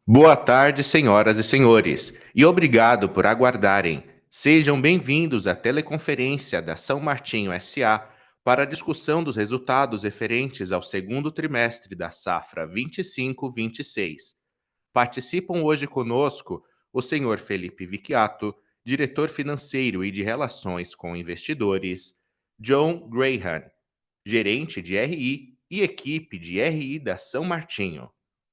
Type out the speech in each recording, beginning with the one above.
Boa tarde, senhoras e senhores, e obrigado por aguardarem. Sejam bem-vindos à teleconferência da São Martinho SA para a discussão dos resultados referentes ao segundo trimestre da safra 25-26. Participam hoje conosco o senhor Felipe Vicchiato, diretor financeiro e de relações com investidores, John Graham, gerente de RI e equipe de RI da São Martinho.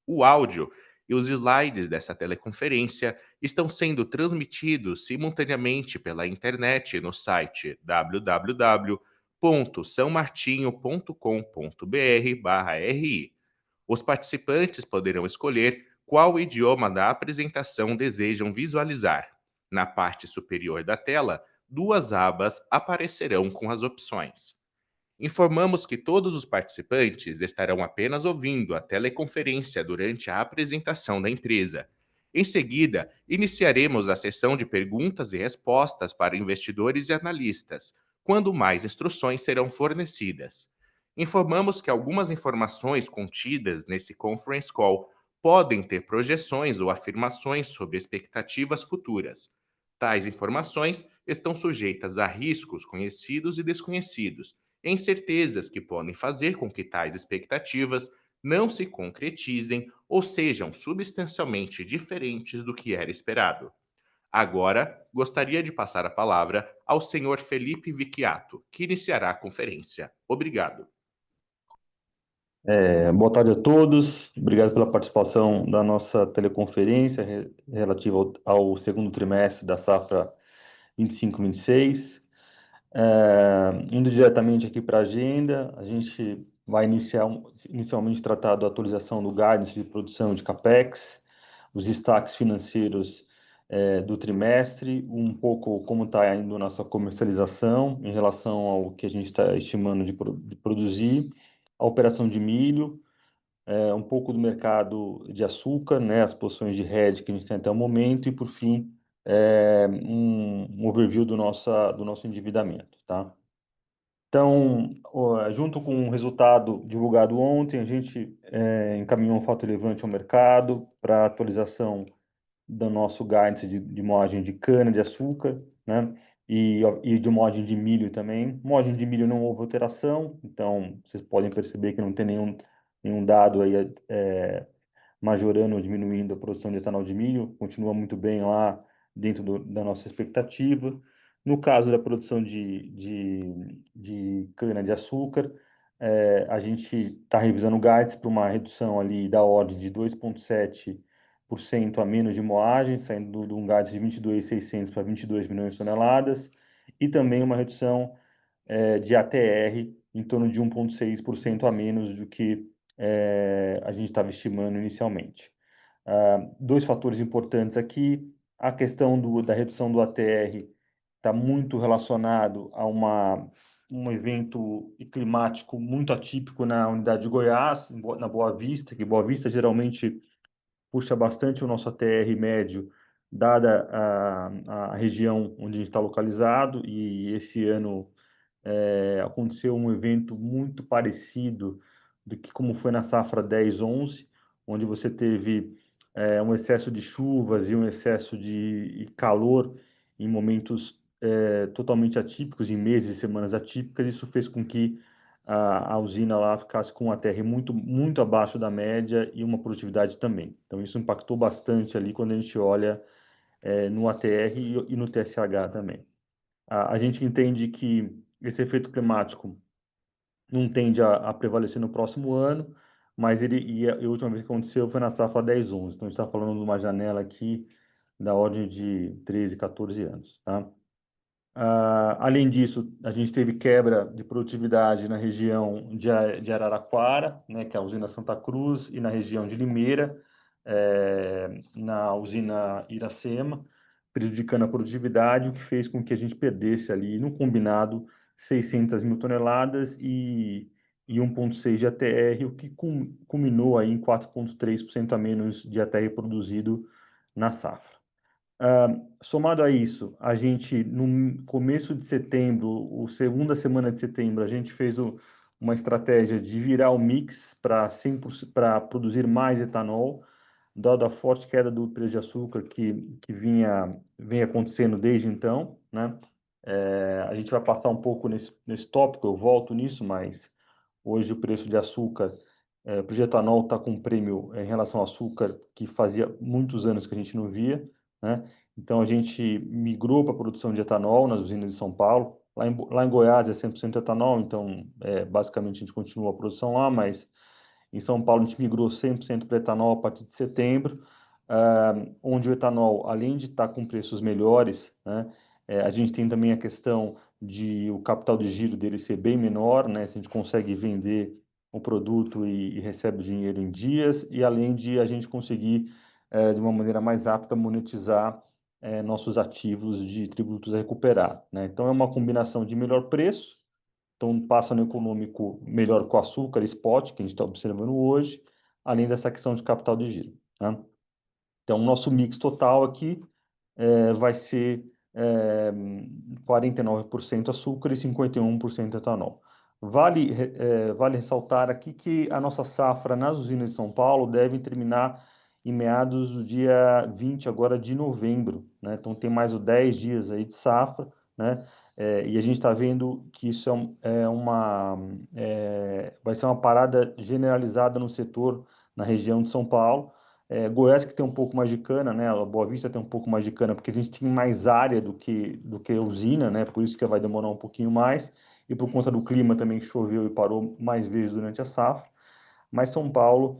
O áudio e os slides dessa teleconferência estão sendo transmitidos simultaneamente pela internet no site www.saomartinho.com.br/ri. Os participantes poderão escolher qual idioma da apresentação desejam visualizar. Na parte superior da tela, duas abas aparecerão com as opções. Informamos que todos os participantes estarão apenas ouvindo a teleconferência durante a apresentação da empresa. Em seguida, iniciaremos a sessão de perguntas e respostas para investidores e analistas, quando mais instruções serão fornecidas. Informamos que algumas informações contidas nesse conference call podem ter projeções ou afirmações sobre expectativas futuras. Tais informações estão sujeitas a riscos conhecidos e desconhecidos, incertezas que podem fazer com que tais expectativas não se concretizem ou sejam substancialmente diferentes do que era esperado. Agora, gostaria de passar a palavra ao senhor Felipe Vicchiato, que iniciará a conferência. Obrigado. Boa tarde a todos. Obrigado pela participação da nossa teleconferência relativa ao segundo trimestre da safra 25-26. Indo diretamente aqui para a agenda, a gente vai inicialmente tratar da atualização do guidance de produção de CAPEX, os destaques financeiros do trimestre, um pouco como está indo a nossa comercialização em relação ao que a gente está estimando de produzir, a operação de milho, um pouco do mercado de açúcar, né, as posições de hedge que a gente tem até o momento, e por fim, um overview do nosso endividamento, tá? Então, junto com o resultado divulgado ontem, a gente encaminhou um fato relevante ao mercado para atualização do nosso guidance de moagem de cana de açúcar, né? E de moagem de milho também. Moagem de milho não houve alteração, então vocês podem perceber que não tem nenhum dado aí majorando ou diminuindo a produção de etanol de milho, continua muito bem lá dentro da nossa expectativa. No caso da produção de cana-de-açúcar, a gente está revisando o guidance para uma redução ali da ordem de 2,7% a menos de moagem, saindo de um guidance de 22.600 para 22 milhões de toneladas, e também uma redução de ATR em torno de 1,6% a menos do que a gente estava estimando inicialmente. Dois fatores importantes aqui: a questão da redução do ATR está muito relacionado a um evento climático muito atípico na unidade de Goiás, na Boa Vista, que Boa Vista geralmente puxa bastante o nosso ATR médio, dada a região onde a gente está localizado, e esse ano aconteceu um evento muito parecido do que como foi na safra 10-11, onde você teve um excesso de chuvas e um excesso de calor em momentos totalmente atípicos, em meses e semanas atípicas. Isso fez com que a usina lá ficasse com um ATR muito abaixo da média e uma produtividade também. Então, isso impactou bastante ali quando a gente olha no ATR e no TSH também. A gente entende que esse efeito climático não tende a prevalecer no próximo ano, mas a última vez que aconteceu foi na safra 10-11. Então, a gente está falando de uma janela aqui da ordem de 13, 14 anos, tá? Além disso, a gente teve quebra de produtividade na região de Araraquara, né, que é a usina Santa Cruz, e na região de Limeira, na usina Iracema, prejudicando a produtividade, o que fez com que a gente perdesse ali, no combinado, 600 mil toneladas e 1,6 de ATR, o que culminou aí em 4,3% a menos de ATR produzido na safra. Somado a isso, a gente, no começo de setembro, ou segunda semana de setembro, a gente fez uma estratégia de virar o mix para produzir mais etanol. dada a forte queda do preço de açúcar que vem acontecendo desde então, né? A gente vai passar um pouco nesse tópico, eu volto nisso, mas hoje o preço de açúcar, para o etanol está com um prêmio em relação ao açúcar que fazia muitos anos que a gente não via, né? Então a gente migrou para a produção de etanol nas usinas de São Paulo. Lá em Goiás é 100% etanol, então basicamente a gente continua a produção lá, mas em São Paulo, a gente migrou 100% para etanol a partir de setembro, onde o etanol, além de estar com preços melhores, né, a gente tem também a questão de o capital de giro dele ser bem menor, né, se a gente consegue vender o produto e recebe o dinheiro em dias, e além de a gente conseguir, de uma maneira mais rápida, monetizar nossos ativos de tributos a recuperar, né? Então, é uma combinação de melhor preço, então, passa no econômico melhor com o açúcar spot, que a gente está observando hoje, além dessa questão de capital de giro, né? Então, o nosso mix total aqui vai ser 49% açúcar e 51% etanol. Vale ressaltar aqui que a nossa safra nas usinas de São Paulo deve terminar em meados do dia 20 agora de novembro, né? Então, tem mais 10 dias aí de safra, né? E a gente está vendo que isso vai ser uma parada generalizada no setor, na região de São Paulo. Goiás que tem um pouco mais de cana, né? A Boa Vista tem um pouco mais de cana, porque a gente tem mais área do que usina, né? Por isso que vai demorar um pouquinho mais. E por conta do clima também que choveu e parou mais vezes durante a safra. Mas São Paulo,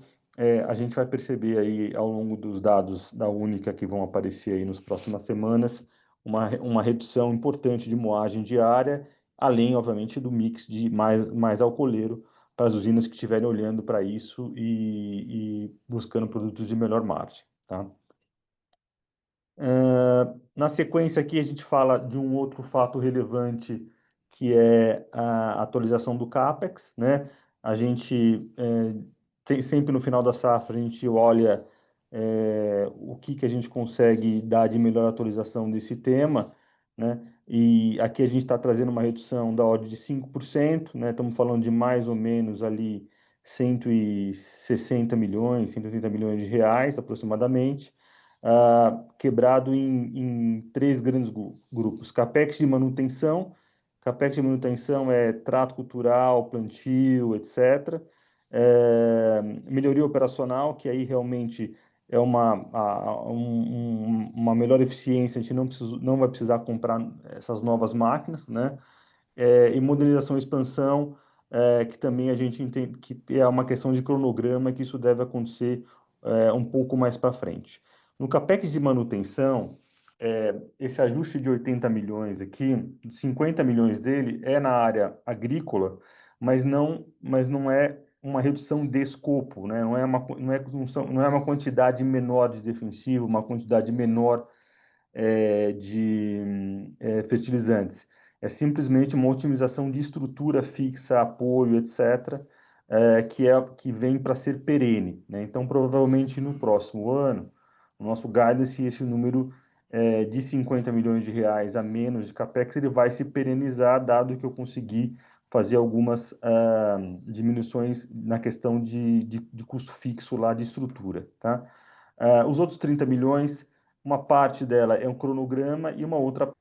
a gente vai perceber aí ao longo dos dados da Única que vão aparecer aí nas próximas semanas, uma redução importante de moagem diária, além, obviamente, do mix de mais alcooleiro para as usinas que estiverem olhando para isso e buscando produtos de melhor margem, tá? Na sequência aqui, a gente fala de um outro fato relevante, que é a atualização do CAPEX, né? A gente sempre no final da safra, a gente olha o que a gente consegue dar de melhor atualização desse tema, né? E aqui a gente está trazendo uma redução da ordem de 5%, né? Estamos falando de mais ou menos ali 160 milhões, 180 milhões de reais aproximadamente, quebrado em três grandes grupos. CAPEX de manutenção é trato cultural, plantio, etc. Melhoria operacional, que aí realmente é uma melhor eficiência, a gente não vai precisar comprar essas novas máquinas, né? E modernização e expansão, que também a gente entende que é uma questão de cronograma, que isso deve acontecer um pouco mais para frente. No CAPEX de manutenção, esse ajuste de 80 milhões aqui, 50 milhões dele é na área agrícola, mas não é uma redução de escopo, né? Não é uma quantidade menor de defensivo, uma quantidade menor de fertilizantes. É simplesmente uma otimização de estrutura fixa, apoio, etc., que vem para ser perene, né? Então, provavelmente no próximo ano, o nosso guidance, esse número de 50 milhões de reais a menos de capex, ele vai se perenizar, dado que eu consegui fazer algumas diminuições na questão de custo fixo lá de estrutura, tá? Os outros 30 milhões, uma parte dela é um cronograma e uma outra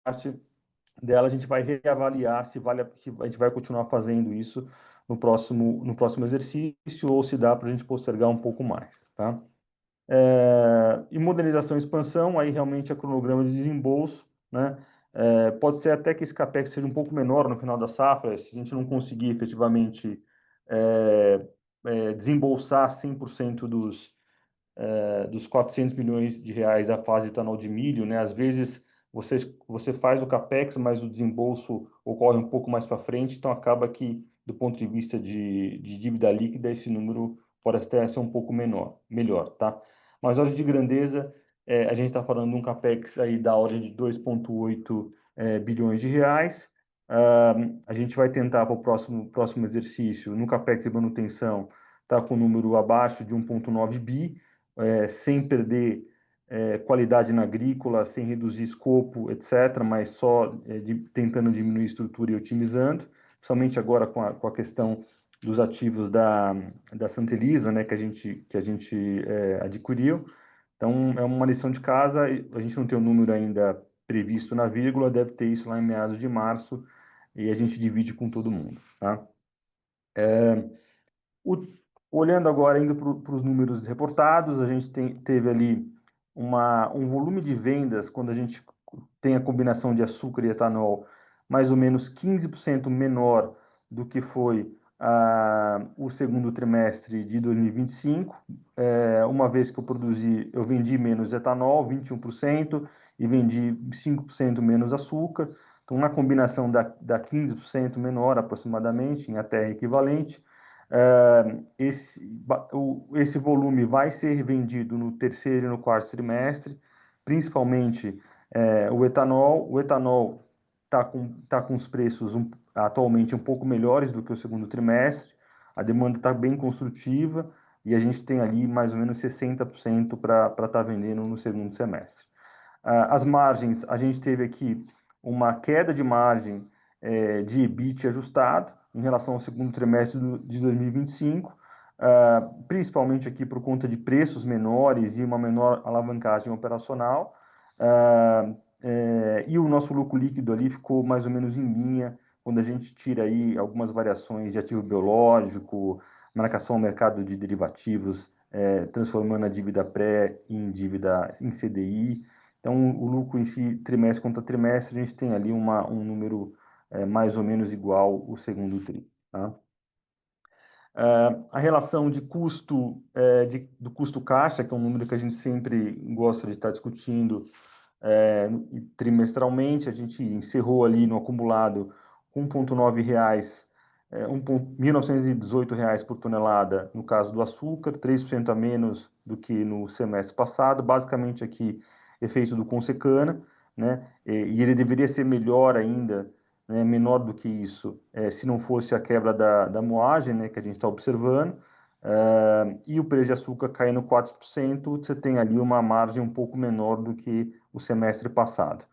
parte dela a gente vai reavaliar se a gente vai continuar fazendo isso no próximo exercício ou se dá para a gente postergar um pouco mais, tá? E modernização e expansão, aí realmente é cronograma de desembolso, né? Pode ser até que esse capex seja um pouco menor no final da safra, se a gente não conseguir efetivamente desembolsar 100% dos 400 milhões de reais da fase etanol de milho, né? Às vezes você faz o capex, mas o desembolso ocorre um pouco mais para frente, então acaba que, do ponto de vista de dívida líquida, esse número pode até ser um pouco melhor, tá? Mas, ordem de grandeza, a gente está falando de um capex aí da ordem de 2,8 bilhões de reais. A gente vai tentar para o próximo exercício, no capex de manutenção, tá com um número abaixo de 1,9 bi, sem perder qualidade na agrícola, sem reduzir escopo, etc., mas só tentando diminuir estrutura e otimizando, principalmente agora com a questão dos ativos da Santa Elisa, né, que a gente adquiriu. Então, é uma lição de casa, a gente não tem o número ainda previsto na vírgula, deve ter isso lá em meados de março, e a gente divide com todo mundo, tá? O- Olhando agora, indo para os números reportados, a gente teve ali um volume de vendas, quando a gente tem a combinação de açúcar e etanol, mais ou menos 15% menor do que foi o segundo trimestre de 2025. Uma vez que eu vendi menos etanol, 21%, e vendi 5% menos açúcar. Então, na combinação da 15% menor, aproximadamente, em ATR equivalente, esse volume vai ser vendido no terceiro e no quarto trimestre, principalmente o etanol. O etanol tá com os preços atualmente um pouco melhores do que o segundo trimestre, a demanda está bem construtiva e a gente tem ali mais ou menos 60% para estar vendendo no segundo semestre. As margens, a gente teve aqui uma queda de margem de EBIT ajustado em relação ao segundo trimestre de 2025, principalmente aqui por conta de preços menores e uma menor alavancagem operacional. E o nosso lucro líquido ali ficou mais ou menos em linha, quando a gente tira aí algumas variações de ativo biológico, marcação ao mercado de derivativos, transformando a dívida pré em dívida em CDI. Então, o lucro em si, trimestre contra trimestre, a gente tem ali um número mais ou menos igual o segundo tri. Tá? A relação de custo, do custo caixa, que é um número que a gente sempre gosta de estar discutindo trimestralmente, a gente encerrou ali no acumulado R$ 1,9, R$ 1.918 por tonelada, no caso do açúcar, 3% a menos do que no semestre passado, basicamente aqui efeito do Consecana, né? E ele deveria ser melhor ainda, né, menor do que isso, se não fosse a quebra da moagem, né, que a gente está observando, e o preço de açúcar caindo 4%, você tem ali uma margem um pouco menor do que o semestre passado.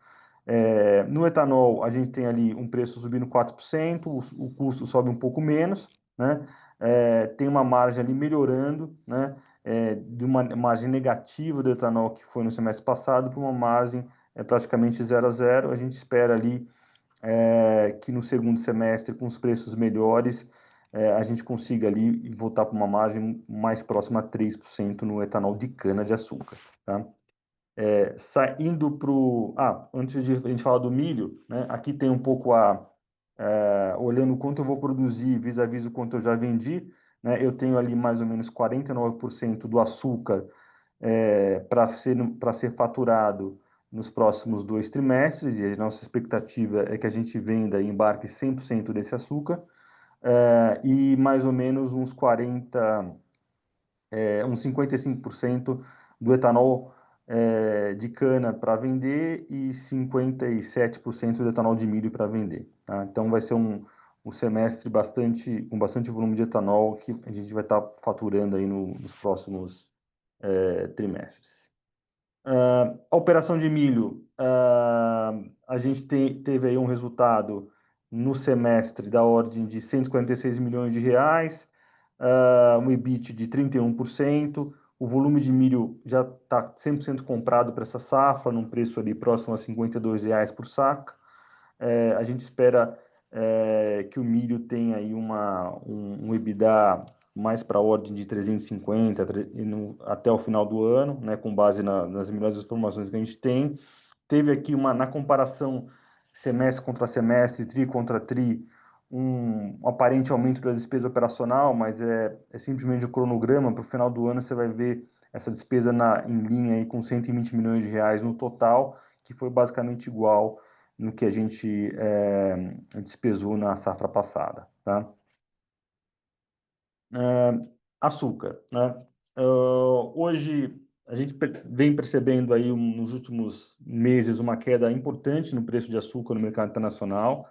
No etanol, a gente tem ali um preço subindo 4%, o custo sobe um pouco menos, né? Tem uma margem ali melhorando, né? De uma margem negativa do etanol que foi no semestre passado para uma margem praticamente 0 a 0. A gente espera ali que no segundo semestre, com os preços melhores, a gente consiga ali voltar para uma margem mais próxima a 3% no etanol de cana-de-açúcar, tá? Saindo para o... antes de a gente falar do milho, né, aqui tem um pouco olhando quanto eu vou produzir vis-à-vis o quanto eu já vendi, né, eu tenho ali mais ou menos 49% do açúcar para ser faturado nos próximos 2 trimestres, e a nossa expectativa é que a gente venda e embarque 100% desse açúcar, e mais ou menos uns 55% do etanol de cana para vender e 57% do etanol de milho para vender. Tá? Então vai ser um semestre com bastante volume de etanol que a gente vai estar faturando aí nos próximos trimestres. A operação de milho, a gente teve aí um resultado no semestre da ordem de 146 milhões de reais, um EBIT de 31%, o volume de milho já está 100% comprado para essa safra, num preço ali próximo a R$ 52 por saca. A gente espera que o milho tenha aí um EBITDA mais para a ordem de 350 até o final do ano, né, com base nas melhores informações que a gente tem. Teve aqui na comparação semestre contra semestre, tri contra tri, um aparente aumento da despesa operacional, mas é simplesmente o cronograma. Para o final do ano você vai ver essa despesa em linha aí com 120 milhões de reais no total, que foi basicamente igual no que a gente despesou na safra passada, tá? Açúcar, né? Hoje a gente vem percebendo aí nos últimos meses uma queda importante no preço de açúcar no mercado internacional,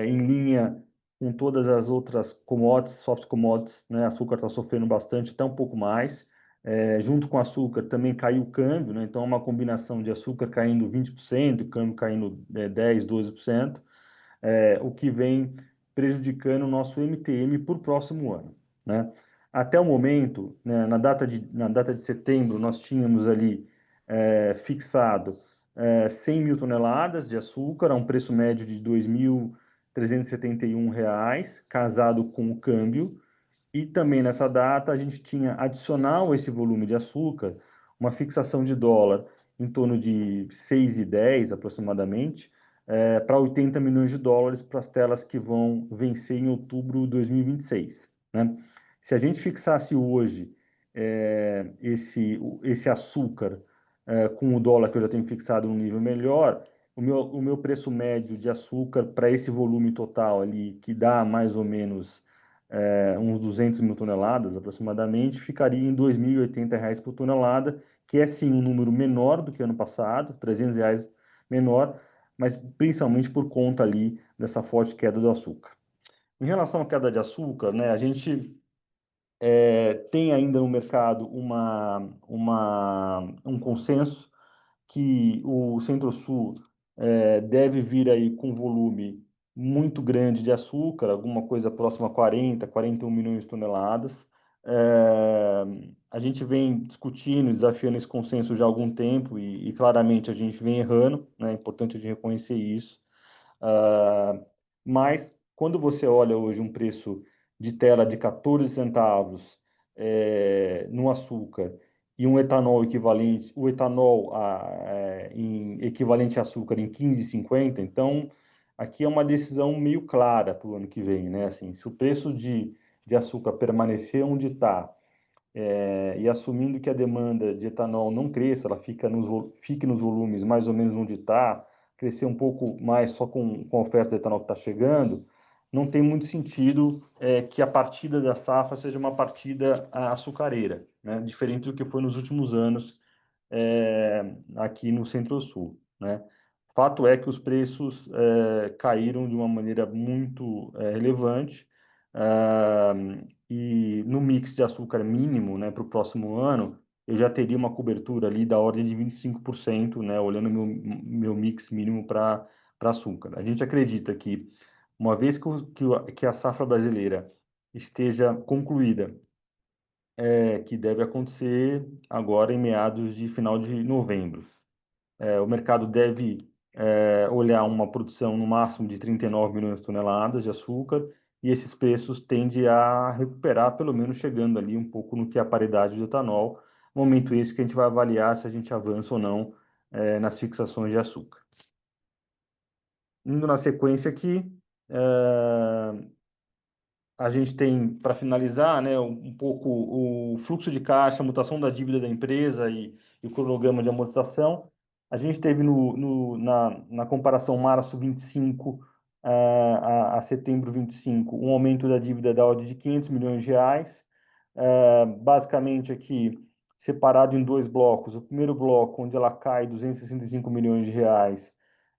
em linha com todas as outras commodities, soft commodities, né? Açúcar está sofrendo bastante, até um pouco mais. Junto com açúcar também caiu o câmbio, né? Então é uma combinação de açúcar caindo 20%, câmbio caindo 10, 12%, o que vem prejudicando o nosso MTM por próximo ano, né? Até o momento, né, na data de setembro, nós tínhamos ali fixado 100 mil toneladas de açúcar a um preço médio de R$ 2.371, casado com o câmbio. E também nessa data a gente tinha adicional a esse volume de açúcar, uma fixação de dólar em torno de 6,10 aproximadamente, para 80 milhões de dólares para as telas que vão vencer em outubro de 2026, né? Se a gente fixasse hoje esse açúcar com o dólar que eu já tenho fixado num nível melhor, o meu preço médio de açúcar para esse volume total ali, que dá mais ou menos uns 200 mil toneladas aproximadamente, ficaria em R$ 2.080 por tonelada, que é sim um número menor do que ano passado, R$ 300 menor, mas principalmente por conta ali dessa forte queda do açúcar. Em relação à queda de açúcar, né, a gente tem ainda no mercado um consenso que o Centro-Sul deve vir aí com volume muito grande de açúcar, alguma coisa próxima a 40, 41 milhões de toneladas. A gente vem discutindo, desafiando esse consenso já há algum tempo e claramente a gente vem errando, né? É importante a gente reconhecer isso. Mas quando você olha hoje um preço de tela de 14 centavos no açúcar e um etanol equivalente, o etanol em equivalente a açúcar em 15,50, então aqui é uma decisão meio clara para o ano que vem, né? Assim, se o preço de açúcar permanecer onde está, e assumindo que a demanda de etanol não cresça, ela fique nos volumes mais ou menos onde está, crescer um pouco mais só com a oferta de etanol que está chegando, não tem muito sentido que a partida da safra seja uma partida açucareira, né? Diferente do que foi nos últimos anos aqui no Centro-Sul, né? Fato é que os preços caíram de uma maneira muito relevante, ah, e no mix de açúcar mínimo, né, para o próximo ano, eu já teria uma cobertura ali da ordem de 25%, né, olhando meu mix mínimo para açúcar. A gente acredita que, uma vez que a safra brasileira esteja concluída, que deve acontecer agora em meados de final de novembro. O mercado deve olhar uma produção no máximo de 39 milhões de toneladas de açúcar e esses preços tendem a recuperar, pelo menos chegando ali um pouco no que é a paridade do etanol, momento esse que a gente vai avaliar se a gente avança ou não nas fixações de açúcar. Indo na sequência aqui, a gente tem, para finalizar, né, um pouco o fluxo de caixa, a mutação da dívida da empresa e o cronograma de amortização. A gente teve na comparação março 25 a setembro 25 um aumento da dívida da ordem de 500 milhões de reais, basicamente aqui separado em dois blocos. O primeiro bloco, onde ela cai 265 milhões de reais,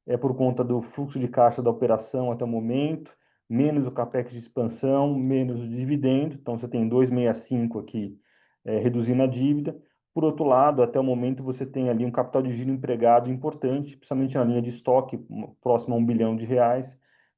é por conta do fluxo de caixa da operação até o momento, menos o capex de expansão, menos o dividendo. Então, você tem 265 aqui, reduzindo a dívida. Por outro lado, até o momento, você tem ali um capital de giro empregado importante, principalmente na linha de estoque, próximo a R$ 1 bilhão,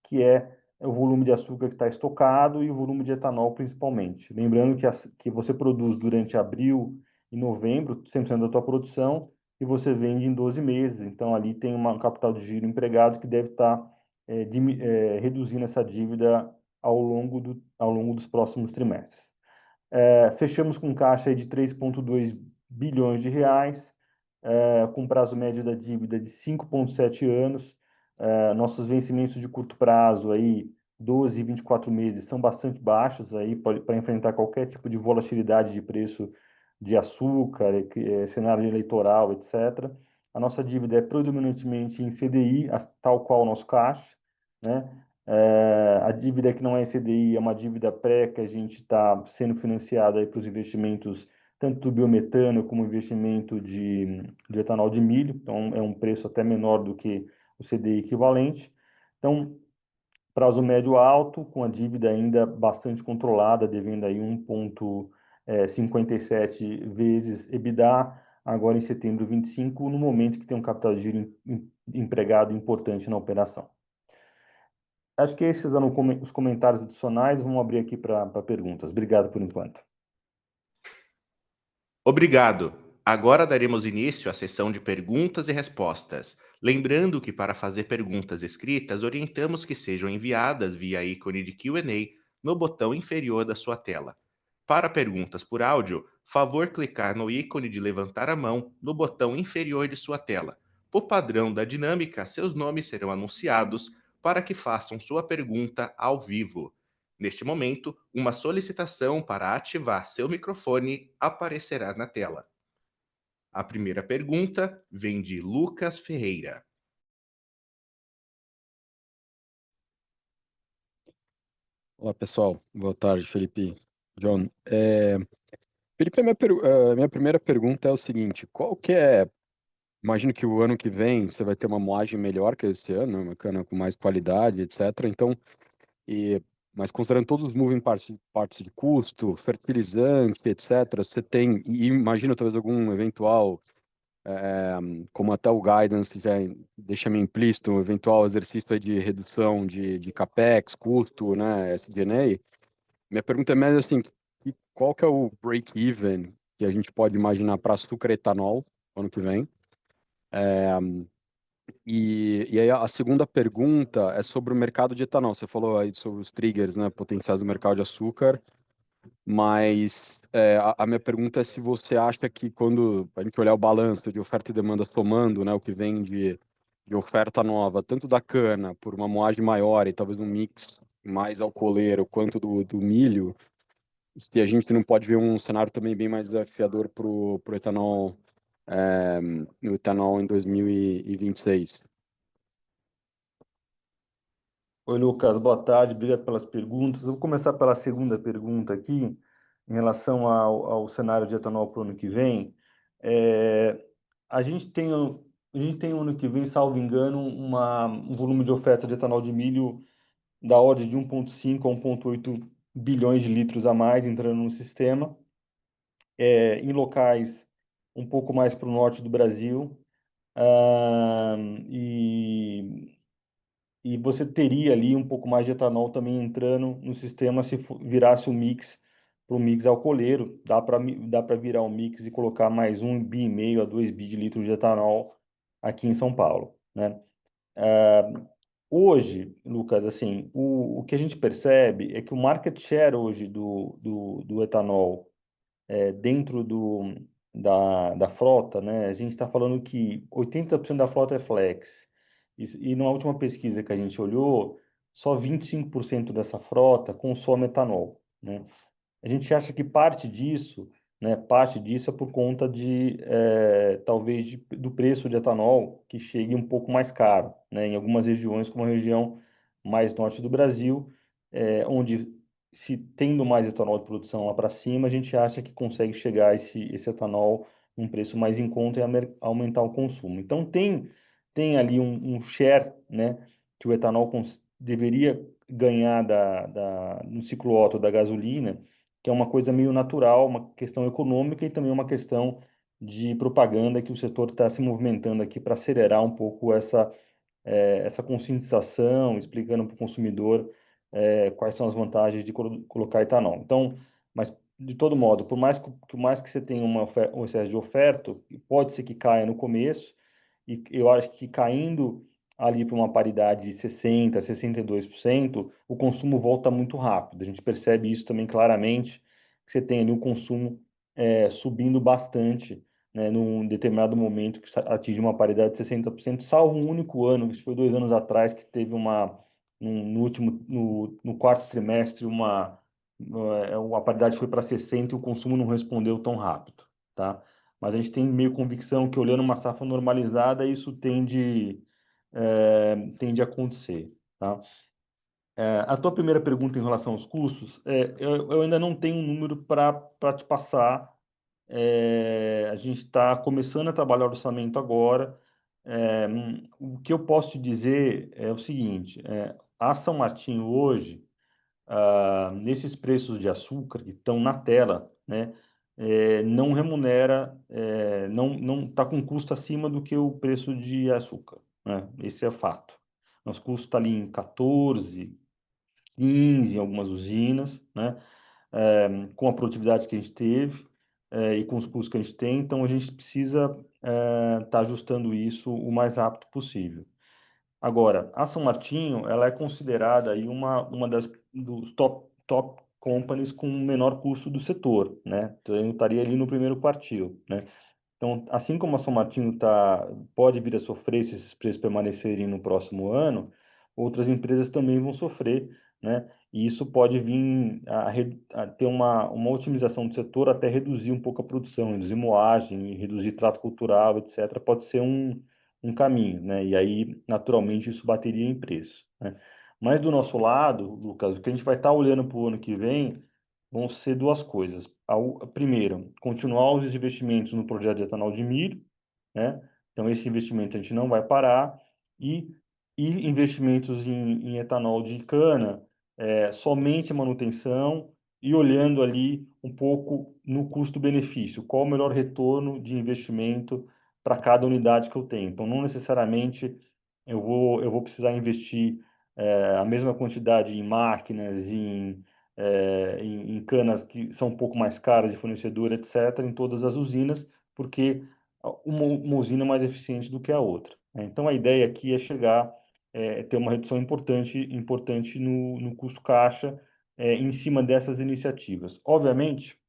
que é o volume de açúcar que está estocado e o volume de etanol, principalmente. Lembrando que você produz durante abril e novembro, 100% da tua produção, e você vende em 12 meses. Então, ali tem um capital de giro empregado que deve estar reduzindo essa dívida ao longo dos próximos trimestres. Fechamos com caixa aí de 3,2 bilhões de reais, com prazo médio da dívida de 5,7 anos. Nossos vencimentos de curto prazo, aí, 12 e 24 meses, são bastante baixos aí para enfrentar qualquer tipo de volatilidade de preço de açúcar, cenário eleitoral, etc. A nossa dívida é predominantemente em CDI, tal qual o nosso caixa, né? A dívida que não é CDI é uma dívida pré que a gente está sendo financiada aí para os investimentos tanto do biometano como investimento de etanol de milho, então é um preço até menor do que o CDI equivalente. Então, prazo médio alto, com a dívida ainda bastante controlada, devendo aí 1,57 vezes EBITDA, agora em setembro 25, no momento que tem um capital de giro empregado importante na operação. Acho que esses eram os comentários adicionais. Vamos abrir aqui para perguntas. Obrigado por enquanto. Obrigado. Agora daremos início à sessão de perguntas e respostas. Lembrando que para fazer perguntas escritas, orientamos que sejam enviadas via ícone de Q&A no botão inferior da sua tela. Para perguntas por áudio, favor clicar no ícone de levantar a mão no botão inferior de sua tela. Por padrão da dinâmica, seus nomes serão anunciados para que façam sua pergunta ao vivo. Neste momento, uma solicitação para ativar seu microfone aparecerá na tela. A primeira pergunta vem de Lucas Ferreira. Olá, pessoal. Boa tarde, Felipe, John. Felipe, a minha primeira pergunta é o seguinte: qual que é? Imagino que o ano que vem você vai ter uma moagem melhor que esse ano, né, uma cana com mais qualidade, etc. Então, mas considerando todos os moving parts de custo, fertilizante, etc., você tem, e imagino talvez algum eventual, como até o guidance já deixa meio implícito, um eventual exercício aí de redução de capex, custo, né, SG&A. Minha pergunta é mais assim, qual que é o break-even que a gente pode imaginar para açúcar e etanol ano que vem? E aí a segunda pergunta é sobre o mercado de etanol. Você falou aí sobre os triggers, né, potenciais do mercado de açúcar, mas a minha pergunta é se você acha que quando a gente olhar o balanço de oferta e demanda somando, né, o que vem de oferta nova, tanto da cana, por uma moagem maior e talvez um mix mais alcooleiro, quanto do milho, se a gente não pode ver um cenário também bem mais desafiador para o etanol, no etanol em 2026. Oi, Lucas, boa tarde, obrigado pelas perguntas. Eu vou começar pela segunda pergunta aqui, em relação ao cenário de etanol para o ano que vem. É, a gente tem, a gente tem ano que vem, salvo engano, um volume de oferta de etanol de milho da ordem de 1,5 a 1,8 bilhões de litros a mais entrando no sistema, em locais um pouco mais para o norte do Brasil. Ah, e e você teria ali um pouco mais de etanol também entrando no sistema se virasse o mix para o mix alcooleiro. Dá para virar um mix e colocar mais 1,5 bi a 2 bi de litros de etanol aqui em São Paulo, né? Hoje, Lucas, assim, o que a gente percebe é que o market share hoje do etanol dentro da frota, né, a gente está falando que 80% da frota é flex. E na última pesquisa que a gente olhou, só 25% dessa frota consome etanol, né? A gente acha que parte disso é por conta talvez do preço de etanol, que chegue um pouco mais caro, né? Em algumas regiões, como a região mais norte do Brasil, onde se tendo mais etanol de produção lá para cima, a gente acha que consegue chegar esse etanol num preço mais em conta e aumentar o consumo. Então tem ali um share, né, que o etanol deveria ganhar no ciclo Otto da gasolina, que é uma coisa meio natural, uma questão econômica e também uma questão de propaganda que o setor está se movimentando aqui para acelerar um pouco essa conscientização, explicando para o consumidor quais são as vantagens de colocar etanol. Então, mas de todo modo, por mais que você tenha um excesso de oferta, pode ser que caia no começo, e eu acho que caindo ali para uma paridade de 60%, 62%, o consumo volta muito rápido. A gente percebe isso também claramente, que você tem ali um consumo subindo bastante, né, num determinado momento que atinge uma paridade de 60%, salvo um único ano, que foi 2 anos atrás, que teve no quarto trimestre, uma paridade foi para 60% e o consumo não respondeu tão rápido, tá? Mas a gente tem meio convicção que olhando uma safra normalizada, isso tende a acontecer, tá? A tua primeira pergunta em relação aos custos, eu ainda não tenho um número para te passar. A gente está começando a trabalhar o orçamento agora. O que eu posso te dizer é o seguinte: a São Martinho hoje, nesses preços de açúcar que estão na tela, né, não remunera, não está com custo acima do que o preço de açúcar, né? Esse é fato. Nosso custo está ali em 14, 15 em algumas usinas, né? Com a produtividade que a gente teve e com os custos que a gente tem, então a gente precisa estar ajustando isso o mais rápido possível. Agora, a São Martinho, ela é considerada aí uma das dos top companies com menor custo do setor, né? Então, eu estaria ali no primeiro quartil, né? Então, assim como a São Martinho pode vir a sofrer se esses preços permanecerem no próximo ano, outras empresas também vão sofrer, né? E isso pode vir a ter uma otimização do setor, até reduzir um pouco a produção, reduzir moagem, reduzir trato cultural, etc. Pode ser um caminho, né? E aí, naturalmente, isso bateria em preço, né? Mas do nosso lado, Lucas, o que a gente vai estar olhando para o ano que vem vão ser duas coisas. Primeiro, continuar os investimentos no projeto de etanol de milho, né? Então, esse investimento a gente não vai parar. E, e investimentos em etanol de cana, somente manutenção e olhando ali um pouco no custo-benefício. Qual o melhor retorno de investimento para cada unidade que eu tenho? Então, não necessariamente eu vou precisar investir a mesma quantidade em máquinas, em canas que são um pouco mais caras de fornecedor, etc., em todas as usinas, porque uma usina é mais eficiente do que a outra, né? Então, a ideia aqui é chegar, ter uma redução importante no custo caixa, em cima dessas iniciativas. Obviamente,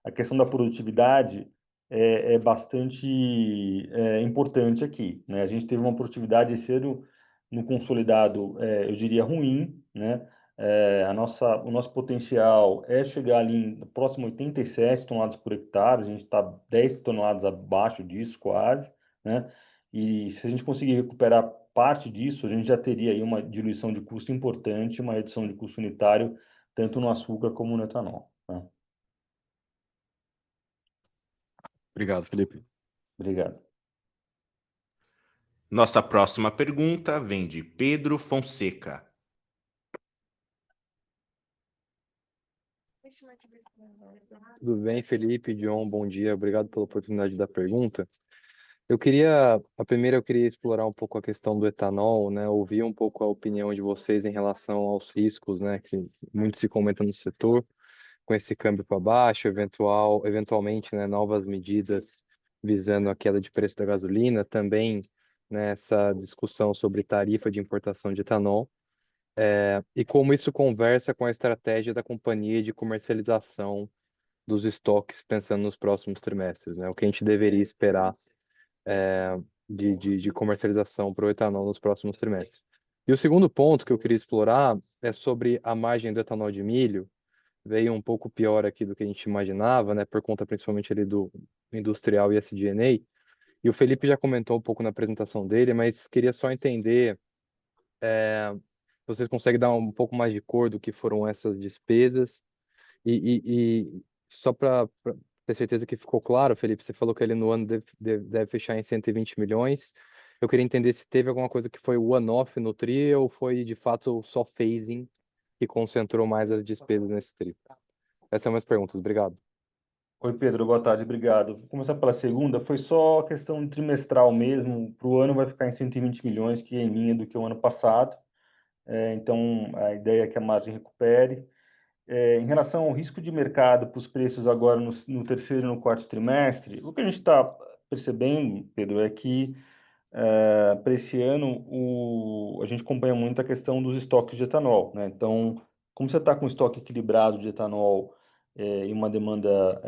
a questão da produtividade é bastante importante aqui, né? A gente teve uma produtividade esse ano no consolidado, eu diria, ruim, né? O nosso potencial é chegar ali próximo a 87 toneladas por hectare, a gente está 10 toneladas abaixo disso, quase, né? E se a gente conseguir recuperar parte disso, a gente já teria aí uma diluição de custo importante, uma redução de custo unitário, tanto no açúcar como no etanol, tá? Obrigado, Felipe. Obrigado. Nossa próxima pergunta vem de Pedro Fonseca. Tudo bem, Felipe, John, bom dia. Obrigado pela oportunidade da pergunta. Eu queria explorar um pouco a questão do etanol, né? Ouvir um pouco a opinião de vocês em relação aos riscos, né? Que muito se comenta no setor, com esse câmbio para baixo, eventualmente, né? Novas medidas visando a queda de preço da gasolina, também nessa discussão sobre tarifa de importação de etanol, e como isso conversa com a estratégia da companhia de comercialização dos estoques pensando nos próximos trimestres, né? O que a gente deveria esperar de comercialização para o etanol nos próximos trimestres. E o segundo ponto que eu queria explorar é sobre a margem do etanol de milho. Veio um pouco pior aqui do que a gente imaginava, né? Por conta principalmente ali do industrial e SG&A. E o Felipe já comentou um pouco na apresentação dele, mas queria só entender, vocês conseguem dar um pouco mais de cor do que foram essas despesas e só para ter certeza que ficou claro, Felipe, você falou que ele no ano deve fechar em 120 milhões. Eu queria entender se teve alguma coisa que foi one-off no TRI ou foi de fato só phasing que concentrou mais as despesas nesse TRI. Essas são minhas perguntas. Obrigado. Oi, Pedro, boa tarde, obrigado. Vou começar pela segunda, foi só questão trimestral mesmo, para o ano vai ficar em 120 milhões, que é em linha do que o ano passado. Então, a ideia é que a margem recupere. Em relação ao risco de mercado para os preços agora no terceiro e no quarto trimestre, o que a gente está percebendo, Pedro, é que para esse ano, a gente acompanha muito a questão dos estoques de etanol, né? Então, como você está com estoque equilibrado de etanol e uma demanda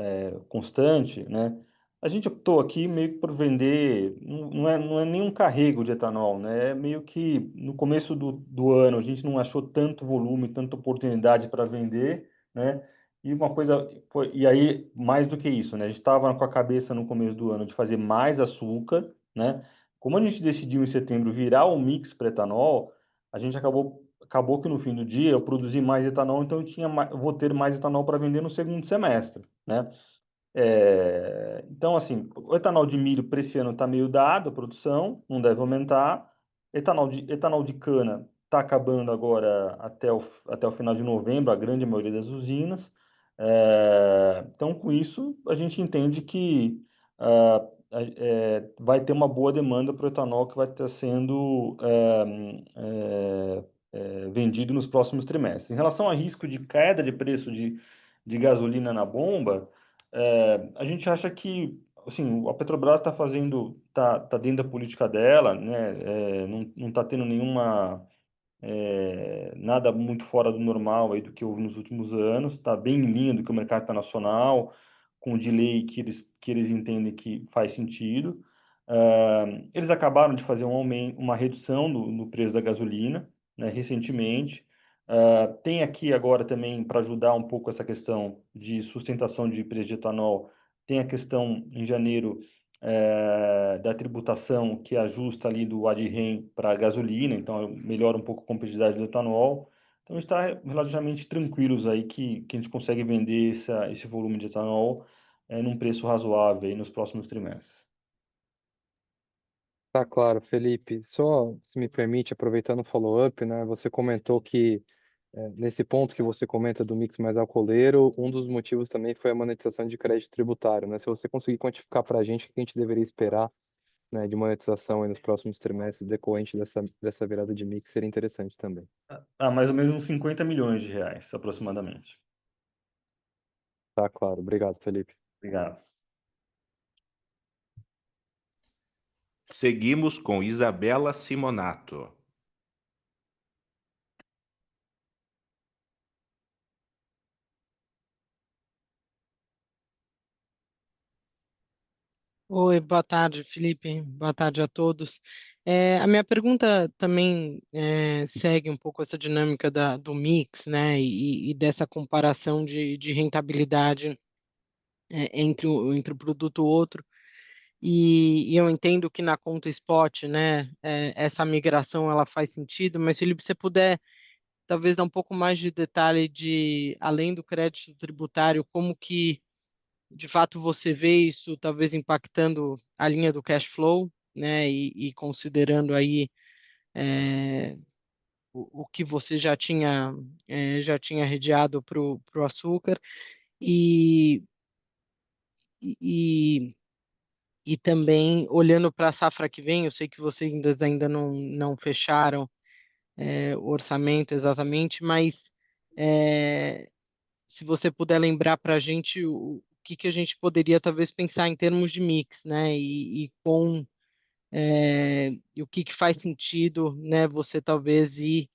constante, né? A gente optou aqui meio que por vender, não é nenhum carrego de etanol, né? É meio que no começo do ano a gente não achou tanto volume, tanta oportunidade para vender, né? E uma coisa e aí mais do que isso, né? A gente estava com a cabeça no começo do ano de fazer mais açúcar, né? Como a gente decidiu em setembro virar o mix para etanol, a gente acabou que no fim do dia eu produzi mais etanol, então eu vou ter mais etanol para vender no segundo semestre, né? Então, assim, o etanol de milho para esse ano está meio dado, a produção não deve aumentar. Etanol de cana está acabando agora até o final de novembro, a grande maioria das usinas. Então, com isso, a gente entende que vai ter uma boa demanda para o etanol que vai estar sendo vendido nos próximos trimestres. Em relação a risco de queda de preço de gasolina na bomba, a gente acha que assim, a Petrobras está dentro da política dela, né? Não está tendo nada muito fora do normal aí do que houve nos últimos anos, está bem em linha do que o mercado internacional, com o delay que eles entendem que faz sentido. Eles acabaram de fazer uma redução no preço da gasolina, né, recentemente. Tem aqui agora também, para ajudar um pouco essa questão de sustentação de preço de etanol, tem a questão em janeiro da tributação que ajusta ali do AdRem para a gasolina, então melhora um pouco a competitividade do etanol. Então está relativamente tranquilos aí que a gente consegue vender esse volume de etanol num preço razoável aí nos próximos trimestres. Tá claro, Felipe. Só, se me permite, aproveitando o follow-up, né? Você comentou que nesse ponto que você comenta do mix mais alcooleiro, um dos motivos também foi a monetização de crédito tributário, né? Se você conseguir quantificar para a gente o que a gente deveria esperar, né, de monetização aí nos próximos trimestres decorrente dessa virada de mix, seria interessante também. Mais ou menos uns 50 milhões de reais, aproximadamente. Tá claro. Obrigado, Felipe. Obrigado. Seguimos com Isabela Simonato. Oi, boa tarde, Felipe. Boa tarde a todos. A minha pergunta também segue um pouco essa dinâmica do mix, né, e dessa comparação de rentabilidade entre o produto e o outro. E eu entendo que na conta spot, né, essa migração ela faz sentido, mas Felipe, se você puder talvez dar um pouco mais de detalhe além do crédito tributário, como que de fato você vê isso talvez impactando a linha do cash flow, né? E considerando aí é, o que você já tinha redeado para o açúcar e, e, e também olhando para a safra que vem, eu sei que vocês ainda não fecharam o orçamento exatamente, mas é, se você puder lembrar para a gente o que a gente poderia talvez pensar em termos de mix, né? E o que faz sentido, né? Você talvez ir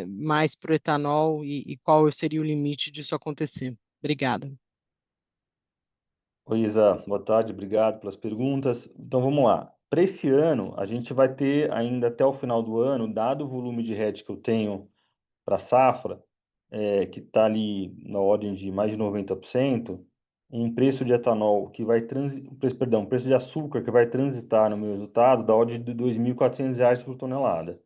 mais para o etanol e qual seria o limite disso acontecer. Obrigada. Oi, Isa, boa tarde, obrigado pelas perguntas. Então vamos lá. Para esse ano, a gente vai ter ainda até o final do ano, dado o volume de hedge que eu tenho para safra, que está ali na ordem de mais de 90%, um preço de etanol que vai um preço de açúcar que vai transitar no meu resultado da ordem de R$ 2.400 por tonelada.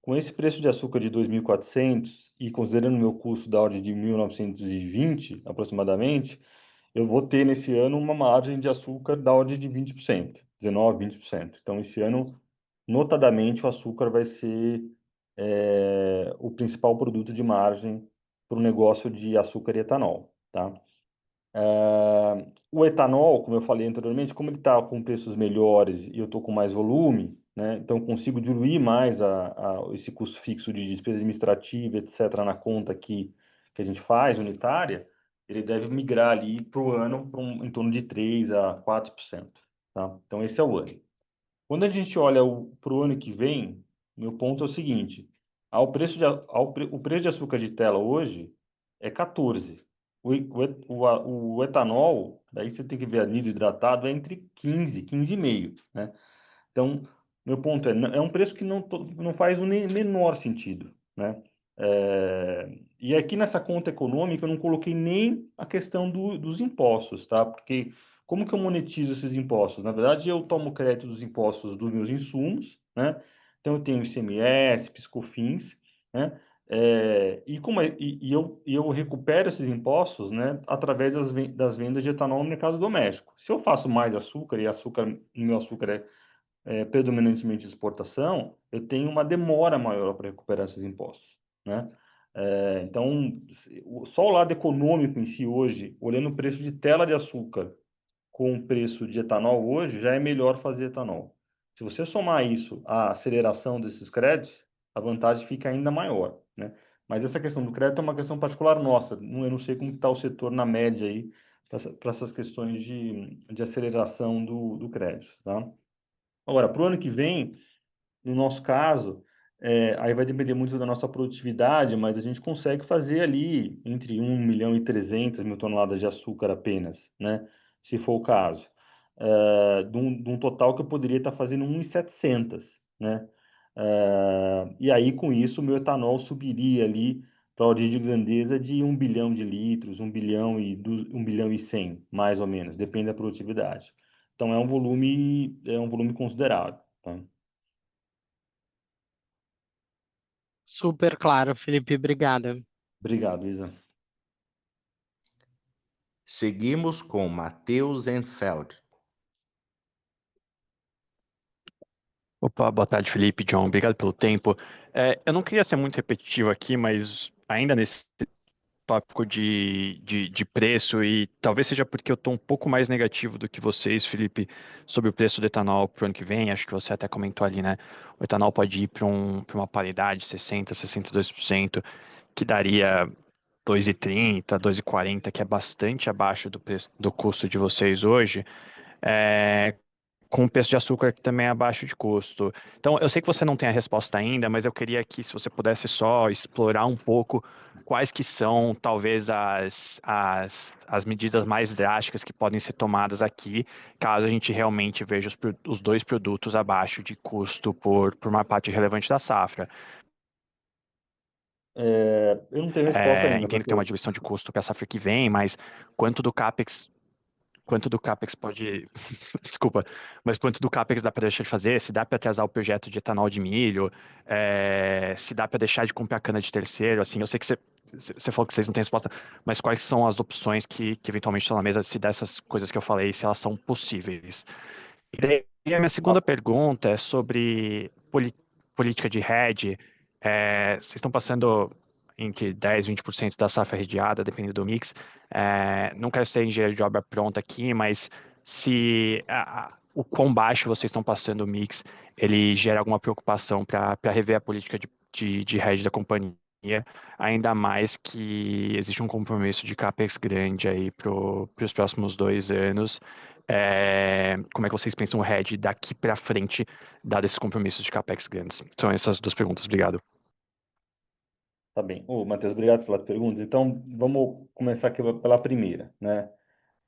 Com esse preço de açúcar de 2.400 e considerando meu custo da ordem de 1.920 aproximadamente, eu vou ter nesse ano uma margem de açúcar da ordem de 20%, 19, 20%. Então, esse ano, notadamente, o açúcar vai ser o principal produto de margem para o negócio de açúcar e etanol, tá? O etanol, como eu falei anteriormente, como ele está com preços melhores e eu estou com mais volume, né, então eu consigo diluir mais esse custo fixo de despesa administrativa, etc., na conta que a gente faz, unitária, ele deve migrar ali para o ano em torno de 3 a 4%. Tá? Então, esse é o ano. Quando a gente olha para o ano que vem, meu ponto é o seguinte: o preço de açúcar de tela hoje é 14. O etanol, daí você tem que ver anidro hidratado, é entre 15, 15,5, né? Então, meu ponto é um preço que não faz o menor sentido, né? E aqui nessa conta econômica eu não coloquei nem a questão dos impostos, tá? Porque como que eu monetizo esses impostos? Na verdade, eu tomo crédito dos impostos dos meus insumos, né? Então, eu tenho ICMS, PiscoFins, né? E eu recupero esses impostos, né, através das vendas de etanol no mercado doméstico. Se eu faço mais açúcar e meu açúcar é predominantemente exportação, eu tenho uma demora maior para recuperar esses impostos, né? Então, só o lado econômico em si hoje, olhando o preço de tela de açúcar com o preço de etanol hoje, já é melhor fazer etanol. Se você somar isso à aceleração desses créditos, a vantagem fica ainda maior, né? Mas essa questão do crédito é uma questão particular nossa. Eu não sei como está o setor na média aí para essas questões de aceleração do crédito, tá? Agora, para o ano que vem, no nosso caso, aí vai depender muito da nossa produtividade, mas a gente consegue fazer ali entre 1.300.000 toneladas de açúcar apenas, né? Se for o caso. De um total que eu poderia estar fazendo 1.700, né? E aí, com isso, o meu etanol subiria ali para a ordem de grandeza de 1 bilhão de litros, 1 bilhão e 100, mais ou menos, depende da produtividade. Então, é um volume considerável, tá? Super claro, Felipe, obrigada. Obrigado, Isa. Seguimos com Matheus Enfeld. Opa, boa tarde, Felipe, John, obrigado pelo tempo. Eu não queria ser muito repetitivo aqui, mas ainda nesse tópico de preço, e talvez seja porque eu estou um pouco mais negativo do que vocês, Felipe, sobre o preço do etanol para o ano que vem. Acho que você até comentou ali, né? O etanol pode ir para uma paridade 60%, 62%, que daria 2,30, 2,40, que é bastante abaixo do preço, do custo de vocês hoje. Com o preço de açúcar que também é abaixo de custo. Então, eu sei que você não tem a resposta ainda, mas eu queria que, se você pudesse só explorar um pouco quais que são, talvez, as medidas mais drásticas que podem ser tomadas aqui, caso a gente realmente veja os dois produtos abaixo de custo por uma parte relevante da safra. Eu não tenho resposta ainda, Entendo que tem uma Matheus. diluição de custo para a safra que vem, mas quanto do CAPEX pode. Desculpa, mas quanto do CAPEX dá para deixar de fazer? Se dá para atrasar o projeto de etanol de milho? Se dá para deixar de comprar cana de terceiro? Assim, eu sei que você falou que vocês não têm resposta, mas quais são as opções que eventualmente estão na mesa, se dessas coisas que eu falei, se elas são possíveis? E daí a minha segunda pergunta é sobre política de hedge. Vocês estão passando entre 10% e 20% da safra redeada, dependendo do mix. Não quero ser engenheiro de obra pronta aqui, mas se o quão baixo vocês estão passando o mix, ele gera alguma preocupação para rever a política de hedge da companhia, ainda mais que existe um compromisso de CAPEX grande aí para os próximos 2 anos. Como é que vocês pensam o hedge daqui para frente, dado esses compromissos de CAPEX grandes? São essas duas perguntas. Obrigado. Tá bem. Ô, Matheus, obrigado pela pergunta. Então, vamos começar aqui pela primeira, né?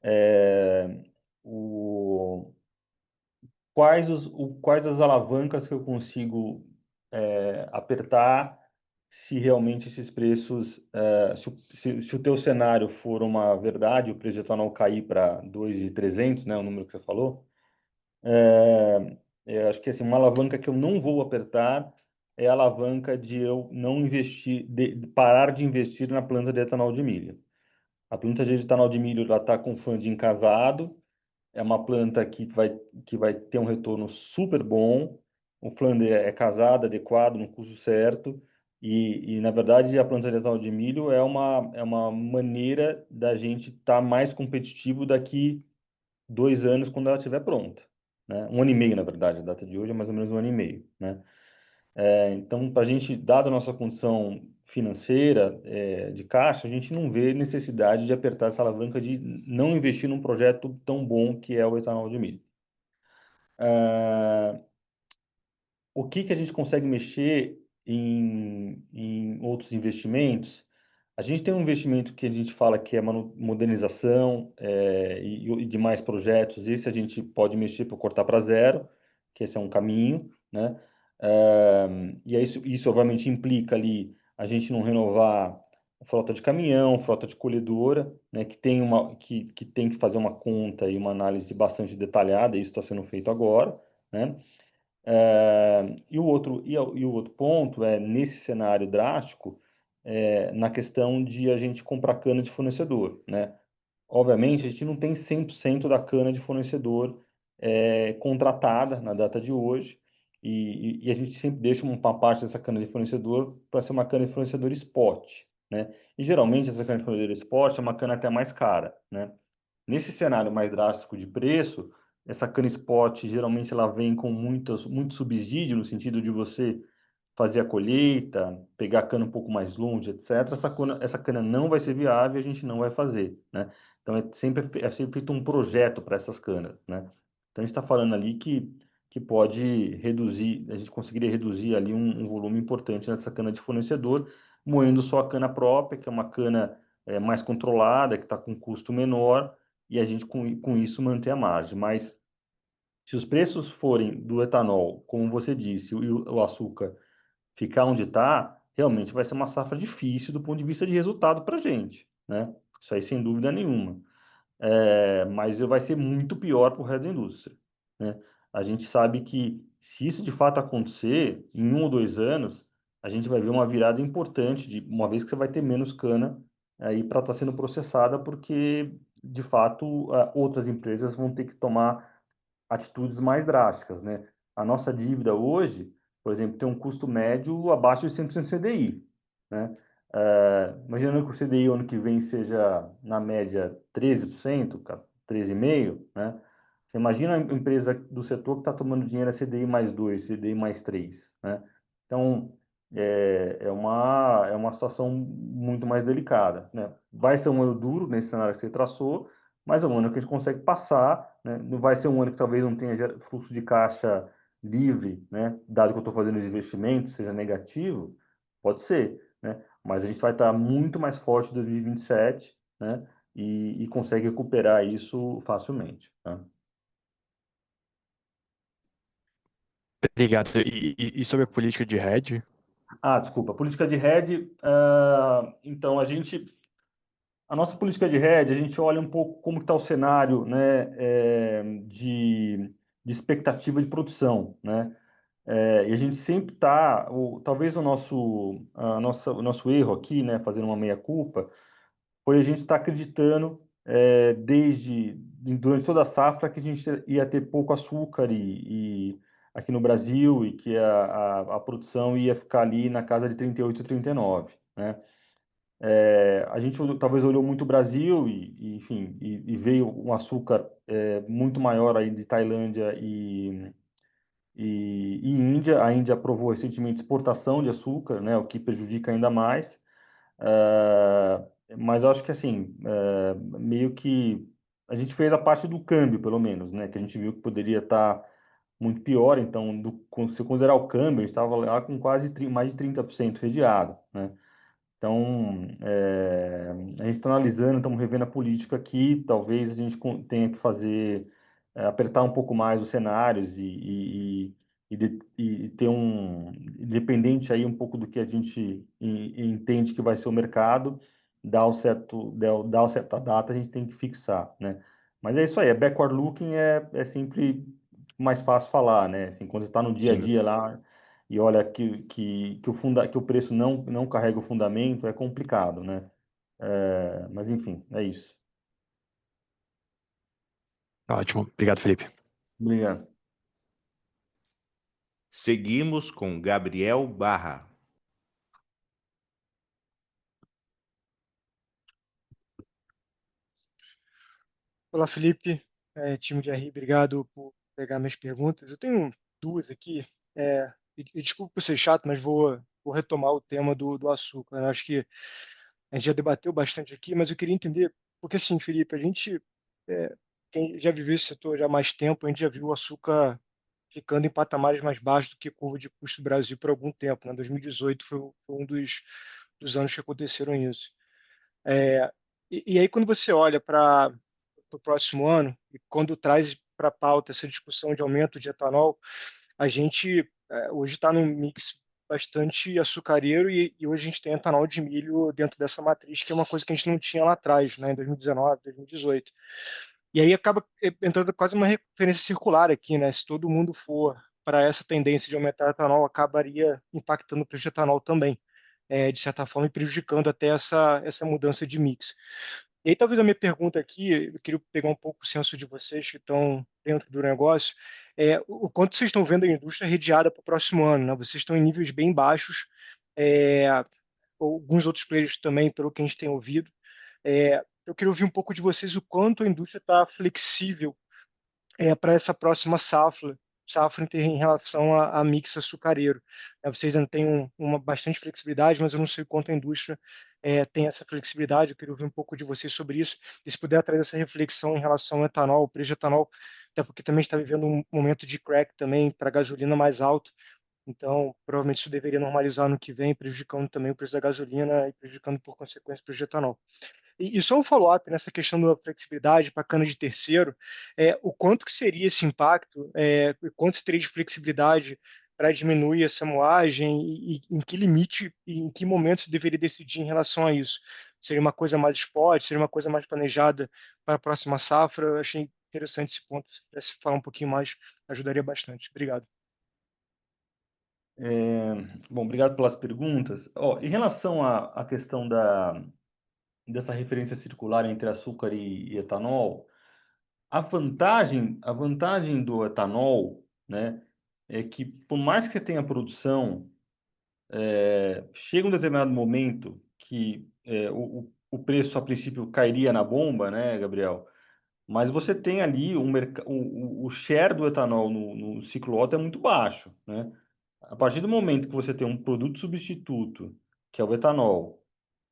É, o, quais as alavancas que eu consigo apertar se realmente esses preços, se o teu cenário for uma verdade, o preço de etanol cair para 2.300, né, o número que você falou, eu acho que assim, uma alavanca que eu não vou apertar é a alavanca de eu não investir, de parar de investir na planta de etanol de milho. A planta de etanol de milho está com funding casado, é uma planta que vai ter um retorno super bom, o flander é casado, adequado, no custo certo, na verdade, a planta de etanol de milho é uma maneira da gente estar mais competitivo daqui 2 anos, quando ela estiver pronta, né? 1 ano e meio, na verdade, a data de hoje é mais ou menos 1 ano e meio, né? Então, para a gente, dada a nossa condição financeira, de caixa, a gente não vê necessidade de apertar essa alavanca de não investir num projeto tão bom que é o etanol de milho. O que a gente consegue mexer em outros investimentos? A gente tem um investimento que a gente fala que é modernização, e demais projetos. Esse a gente pode mexer para cortar para zero, que esse é um caminho, né? E aí isso obviamente implica ali a gente não renovar a frota de caminhão, frota de colhedora, né? Que tem que fazer uma conta e uma análise bastante detalhada. Isso está sendo feito agora, né? E o outro ponto é, nesse cenário drástico, na questão de a gente comprar cana de fornecedor, né? Obviamente, a gente não tem 100% da cana de fornecedor contratada na data de hoje, e a gente sempre deixa uma parte dessa cana de fornecedor para ser uma cana de fornecedor spot, né? E geralmente essa cana de fornecedor spot é uma cana até mais cara, né? nesse cenário mais drástico de preço, essa cana spot, geralmente ela vem com muito subsídio, no sentido de você fazer a colheita, pegar a cana um pouco mais longe, etc. Essa cana não vai ser viável e a gente não vai fazer, né? Então, é sempre feito um projeto para essas canas, né? Então, a gente está falando ali que pode reduzir, a gente conseguiria reduzir ali um volume importante nessa cana de fornecedor, moendo só a cana própria, que é uma cana mais controlada, que está com custo menor, e a gente com isso manter a margem. Mas se os preços forem do etanol, como você disse, e o açúcar ficar onde está, realmente vai ser uma safra difícil do ponto de vista de resultado para a gente, né? Isso aí sem dúvida nenhuma. Mas vai ser muito pior para o resto da indústria, né? A gente sabe que se isso de fato acontecer, em 1 ou 2 anos, a gente vai ver uma virada importante, uma vez que você vai ter menos cana aí para estar sendo processada, porque de fato outras empresas vão ter que tomar atitudes mais drásticas, né? A nossa dívida hoje, por exemplo, tem um custo médio abaixo de 100% CDI, né? Imaginando que o CDI ano que vem seja, na média, 13%, 13,5%, né? Você imagina a empresa do setor que está tomando dinheiro a CDI mais 2, CDI mais 3, né? Então, é uma situação muito mais delicada, né? Vai ser um ano duro nesse cenário que você traçou, mas é um ano que a gente consegue passar, né? Não vai ser um ano que talvez não tenha fluxo de caixa livre, né? Dado que eu estou fazendo os investimentos, seja negativo, pode ser, né? Mas a gente vai estar muito mais forte em 2027, né? E consegue recuperar isso facilmente, tá? Obrigado. E sobre a política de hedge? Desculpa, política de hedge, então a nossa política de hedge, a gente olha um pouco como está o cenário, né, de expectativa de produção, né? E a gente sempre está, talvez o nosso erro aqui, né, fazendo uma meia-culpa, foi a gente estar acreditando durante toda a safra que a gente ia ter pouco açúcar e aqui no Brasil e que a produção ia ficar ali na casa de 38, 39, né? A gente talvez olhou muito o Brasil enfim, e veio um açúcar muito maior aí de Tailândia e Índia. A Índia aprovou recentemente exportação de açúcar, né, o que prejudica ainda mais. Ah, mas eu acho que assim, meio que a gente fez a parte do câmbio, pelo menos, né, que a gente viu que poderia estar muito pior. Então, se considerar o câmbio, a gente estava lá com quase mais de 30% redeado, né? Então, a gente está analisando, estamos revendo a política aqui. Talvez a gente tenha que fazer, apertar um pouco mais os cenários e ter independente aí um pouco do que a gente entende que vai ser o mercado, dar o certa data, a gente tem que fixar, né? Mas é isso aí, backward looking é sempre mais fácil falar, né? Assim, quando você está no dia a Sim. dia lá e olha que o preço não carrega o fundamento, é complicado, né? Mas enfim, é isso. Ótimo. Obrigado, Felipe. Obrigado. Seguimos com Gabriel Barra. Olá, Felipe, time de RI, obrigado por pegar minhas perguntas. Eu tenho duas aqui. E desculpa por ser chato, mas vou retomar o tema do açúcar, né? Acho que a gente já debateu bastante aqui, mas eu queria entender, porque assim, Felipe, a gente, é, quem já viveu esse setor já há mais tempo, a gente já viu o açúcar ficando em patamares mais baixos do que a curva de custo do Brasil por algum tempo, né? 2018 foi um dos anos que aconteceram isso. E aí, quando você olha para o próximo ano, e quando traz para a pauta essa discussão de aumento de etanol, a gente hoje está num mix bastante açucareiro e hoje a gente tem etanol de milho dentro dessa matriz, que é uma coisa que a gente não tinha lá atrás, né, em 2019, 2018. E aí acaba entrando quase uma referência circular aqui, né? Se todo mundo for para essa tendência de aumentar o etanol, acabaria impactando o preço de etanol também, de certa forma, e prejudicando até essa mudança de mix. E aí, talvez a minha pergunta aqui, eu queria pegar um pouco o senso de vocês que estão dentro do negócio, o quanto vocês estão vendo a indústria redeada para o próximo ano, né? Vocês estão em níveis bem baixos, é, alguns outros players também, pelo que a gente tem ouvido. eu queria ouvir um pouco de vocês o quanto a indústria está flexível para essa próxima safra em relação a mix açucareiro. Vocês ainda têm uma bastante flexibilidade, mas eu não sei quanto a indústria tem essa flexibilidade. Eu queria ouvir um pouco de vocês sobre isso. E se puder trazer essa reflexão em relação ao etanol, o preço de etanol, até porque também está vivendo um momento de crack também para gasolina mais alto. Então, provavelmente isso deveria normalizar no que vem, prejudicando também o preço da gasolina e prejudicando, por consequência, o preço de etanol. E só um follow-up nessa questão da flexibilidade para cana de terceiro, o quanto que seria esse impacto, quanto teria de flexibilidade para diminuir essa moagem e em que limite e em que momento se deveria decidir em relação a isso? Seria uma coisa mais spot, seria uma coisa mais planejada para a próxima safra? Eu achei interessante esse ponto. Se pudesse falar um pouquinho mais, ajudaria bastante. Obrigado. Bom, obrigado pelas perguntas. Em relação à questão dessa referência circular entre açúcar e etanol, a vantagem do etanol, né, é que por mais que tenha produção, chega um determinado momento que o preço a princípio cairia na bomba, né, Gabriel? Mas você tem ali o share do etanol no ciclo Otto é muito baixo, né? A partir do momento que você tem um produto substituto, que é o etanol,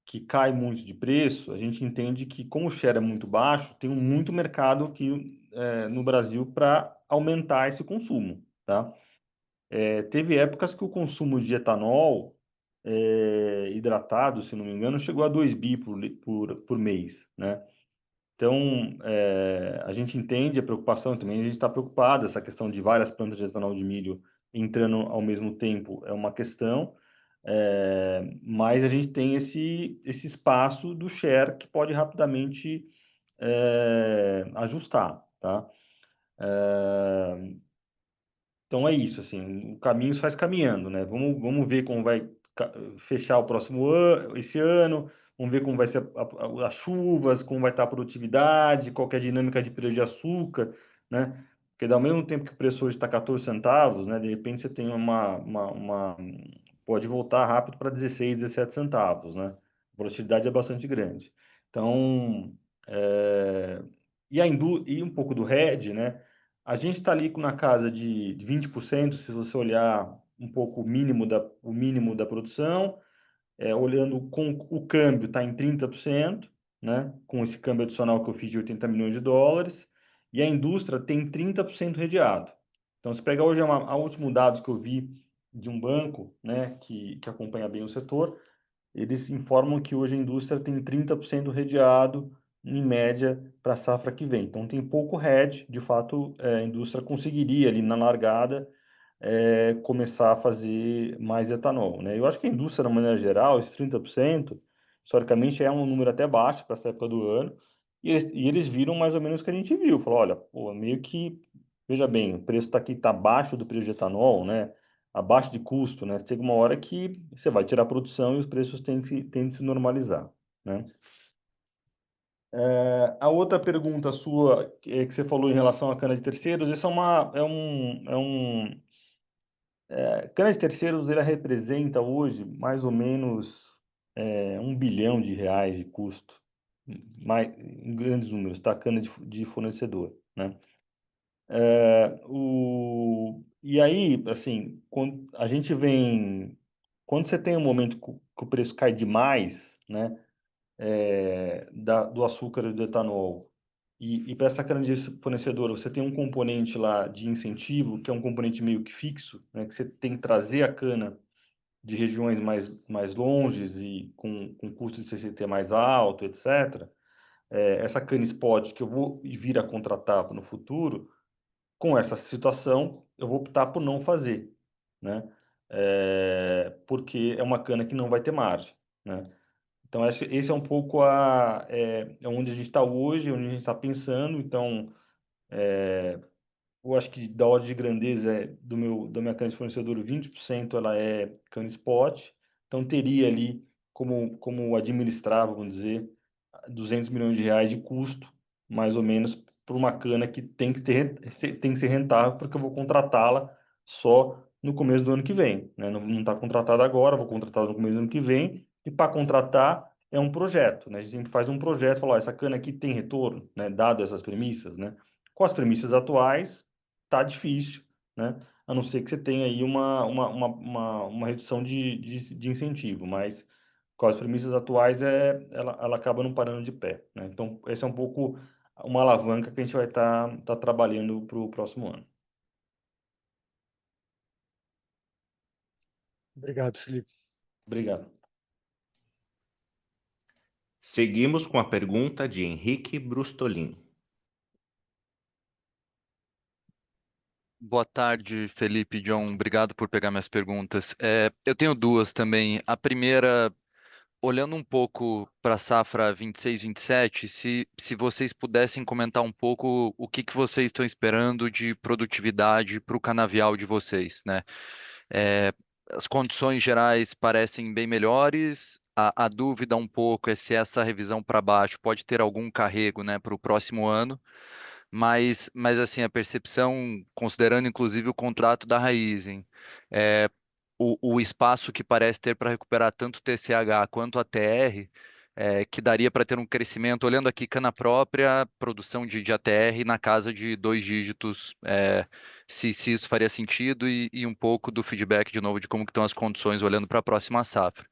que cai muito de preço, a gente entende que, como o share é muito baixo, tem muito mercado aqui no Brasil para aumentar esse consumo, tá? Teve épocas que o consumo de etanol hidratado, se não me engano, chegou a 2 bi por mês, né? Então, a gente entende a preocupação também, a gente está preocupado, essa questão de várias plantas de etanol de milho entrando ao mesmo tempo é uma questão, mas a gente tem esse espaço do share que pode rapidamente ajustar, tá? Então é isso, assim, o caminho se faz caminhando, né? Vamos ver como vai fechar o próximo ano, esse ano, vamos ver como vai ser as chuvas, como vai estar a produtividade, qual que é a dinâmica de preço de açúcar, né? Porque ao mesmo tempo que o preço hoje está 14 centavos, né? De repente você tem pode voltar rápido para 16, 17 centavos, né? A volatilidade é bastante grande. Então, e um pouco do hedge, né? A gente está ali na casa de 20%, se você olhar um pouco o mínimo da produção, olhando com o câmbio está em 30%, né? Com esse câmbio adicional que eu fiz de 80 milhões de dólares, e a indústria tem 30% redeado. Então, se pegar hoje a último dado que eu vi de um banco, né, que acompanha bem o setor, eles informam que hoje a indústria tem 30% redeado, em média, para a safra que vem. Então, tem pouco hedge, de fato, a indústria conseguiria, ali na largada, começar a fazer mais etanol, né? Eu acho que a indústria, de uma maneira geral, esses 30%, historicamente, é um número até baixo para essa época do ano, e eles viram mais ou menos o que a gente viu. Falou, olha, pô, meio que, veja bem, o preço está aqui, está abaixo do preço de etanol, né? Abaixo de custo, né? Chega uma hora que você vai tirar a produção e os preços têm de se normalizar, né? A outra pergunta sua, que você falou em relação à cana de terceiros, essa cana de terceiros, ele representa hoje mais ou menos 1 bilhão de reais de custo, em grandes números, tá? Cana de fornecedor, né? E aí, assim, quando você tem um momento que o preço cai demais, né, do açúcar e do etanol, e para essa cana de fornecedora você tem um componente lá de incentivo, que é um componente meio que fixo, né, que você tem que trazer a cana de regiões mais longes e com custo de CCT mais alto, etc. Essa cana spot que eu vou vir a contratar no futuro, com essa situação, eu vou optar por não fazer, né? Porque é uma cana que não vai ter margem, né? Então, esse é um pouco onde a gente está hoje, onde a gente está pensando. Então, eu acho que da ordem de grandeza da minha cana de fornecedor, 20% ela é cana spot. Então, teria ali como administrar, vamos dizer, 200 milhões de reais de custo, mais ou menos, por uma cana que tem que ser rentável, porque eu vou contratá-la só no começo do ano que vem, né? Não está contratada agora, vou contratá-la no começo do ano que vem. E para contratar, é um projeto, né? A gente faz um projeto, fala, ó, essa cana aqui tem retorno, né? Dado essas premissas, né? Com as premissas atuais, tá difícil, né? A não ser que você tenha aí uma redução de incentivo, mas com as premissas atuais, ela acaba não parando de pé, né? Então, esse é um pouco uma alavanca que a gente vai tá trabalhando para o próximo ano. Obrigado, Felipe. Obrigado. Seguimos com a pergunta de Henrique Brustolin. Boa tarde, Felipe, John. Obrigado por pegar minhas perguntas. Eu tenho duas também. A primeira, olhando um pouco para a safra 26-27, se vocês pudessem comentar um pouco o que vocês estão esperando de produtividade para o canavial de vocês, né? É, as condições gerais parecem bem melhores. A dúvida um pouco é se essa revisão para baixo pode ter algum carrego, né, para o próximo ano. Mas assim, a percepção, considerando inclusive o contrato da Raizen, é, o espaço que parece ter para recuperar tanto o TCH quanto a TR, que daria para ter um crescimento, olhando aqui cana própria, produção de ATR na casa de 2 dígitos, se isso faria sentido, e um pouco do feedback de novo de como que estão as condições olhando para a próxima safra.